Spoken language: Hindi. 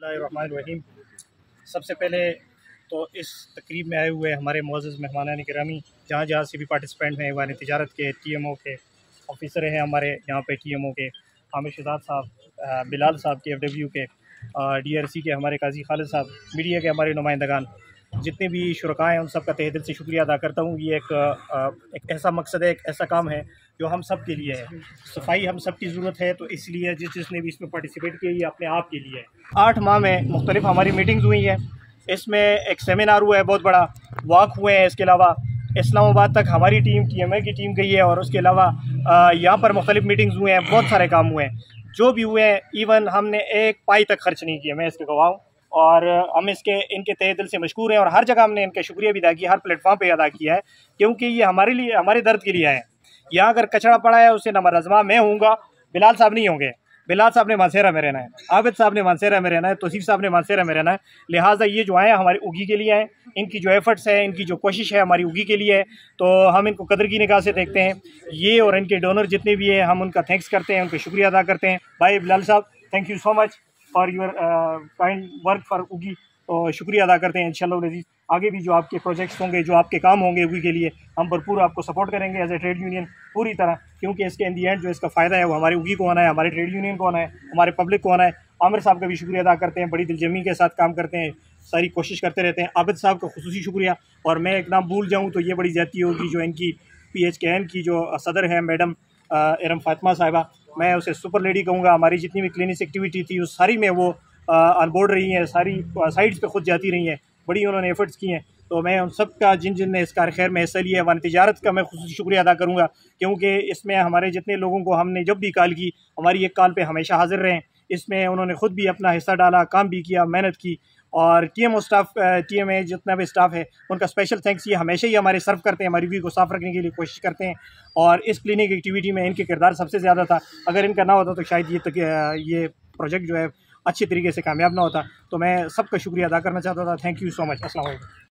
बिस्मिल्लाहिर्रहमानिर्रहीम। सबसे पहले तो इस तकरीब में आए हुए हमारे मुअज़्ज़ज़ मेहमानान गिरामी, जहाँ जहाँ से भी पार्टिसिपेंट हैं, वानी तिजारत के, TMO के ऑफिसर हैं, हमारे यहाँ पे TMO के आमिर शहजाद साहब, बिलाल साहब के FW के, DRC के हमारे काजी खालिद साहब, मीडिया के हमारे नुमाइंदगान, जितने भी शुरका हैं उन सब का तहे दिल से शुक्रिया अदा करता हूँ। ये एक ऐसा मकसद है, एक ऐसा काम है जो हम सब के लिए है। सफाई हम सब की ज़रूरत है, तो इसलिए जिसने भी इसमें पार्टिसिपेट किया ये अपने आप के लिए है। 8 माह में मुख्तलिफ हमारी मीटिंग्स हुई हैं। इसमें एक सेमिनार हुआ है, बहुत बड़ा वॉक हुए हैं। इसके अलावा इस्लामाबाद तक हमारी टीम TMA की टीम गई है, और उसके अलावा यहाँ पर मुख्तलिफ मीटिंग्स हुए हैं, बहुत सारे काम हुए हैं। जो भी हुए हैं, इवन हमने एक पाई तक खर्च नहीं किया, मैं इसके गवाह हूँ, और हम इनके तहे दिल से मशकूर हैं। और हर जगह हमने इनका शुक्रिया भी अदा किया, हर प्लेटफॉर्म पे अदा किया है, क्योंकि ये हमारे लिए, हमारे दर्द के लिए आए हैं। यहाँ अगर कचरा पड़ा है उसे नमरजमा मैं हूँगा, बिलाल साहब नहीं होंगे। बिलाल साहब ने मानसेरा में रहना है, आबिद साहब ने मानसेरा में रहना है, तौसीफ साहब ने मानसेरा में रहना है। लिहाजा ये जो आए हमारी उगी के लिए आए, इनकी जो एफर्ट्स है, इनकी जो कोशिश है हमारी उगी के लिए है, तो हम इनको कदर की निगाह से देखते हैं। ये और इनके डोनर जितने भी हैं, हम उनका थैंक्स करते हैं, उनका शुक्रिया अदा करते हैं। भाई बिलाल साहब, thank you so much for your kind work for उगी। तो शुक्रिया अदा करते हैं। इंशाअल्लाह अज़ीज़ आगे भी जो आपके प्रोजेक्ट्स होंगे, जो आपके काम होंगे उगी के लिए, हम भरपूर आपको सपोर्ट करेंगे एज ए ट्रेड यूनियन पूरी तरह, क्योंकि इसके इन दी एंड जो इसका फ़ायदा है वो हमारे उगी को होना है, हमारे ट्रेड यूनियन को होना है, हमारे पब्लिक को होना है। आमिर साहब का भी शुक्रिया अदा करते हैं, बड़ी दिलजमी के साथ काम करते हैं, सारी कोशिश करते रहते हैं। आबिद साहब का खुसूसी शुक्रिया। और मैं एक नाम भूल जाऊँ तो ये बड़ी ज़्यादती होगी, जो इनकी PHKN की जो सदर है मैडम इरम फातिमा साहिबा, मैं उसे सुपर लेडी कहूँगा। हमारी जितनी भी क्लिनिक एक्टिविटी थी उस सारी में वो ऑन बोर्ड रही हैं, सारी साइट्स पे खुद जाती रही हैं, बड़ी उन्होंने एफर्ट्स की हैं। तो मैं उन सब का जिन ने इस कार खैर में हिस्सा लिया है, वानी तिजारत का मैं खुद शुक्रिया अदा करूँगा, क्योंकि इसमें हमारे जितने लोगों को हमने जब भी कॉल की, हमारी एक कॉल पे हमेशा हाजिर रहे। इसमें उन्होंने खुद भी अपना हिस्सा डाला, काम भी किया, मेहनत की। और TMO स्टाफ, TMA जितना भी स्टाफ है उनका स्पेशल थैंक्स। ये हमेशा ही हमारे सर्व करते हैं, हमारी व्यू को साफ़ रखने के लिए कोशिश करते हैं, और इस क्लिनिक एक्टिविटी में इनके किरदार सबसे ज़्यादा था। अगर इनका ना होता तो शायद ये प्रोजेक्ट जो है अच्छे तरीके से कामयाब ना होता। तो मैं सबका शुक्रिया अदा करना चाहता था। Thank you so much. अस्सलाम वालेकुम।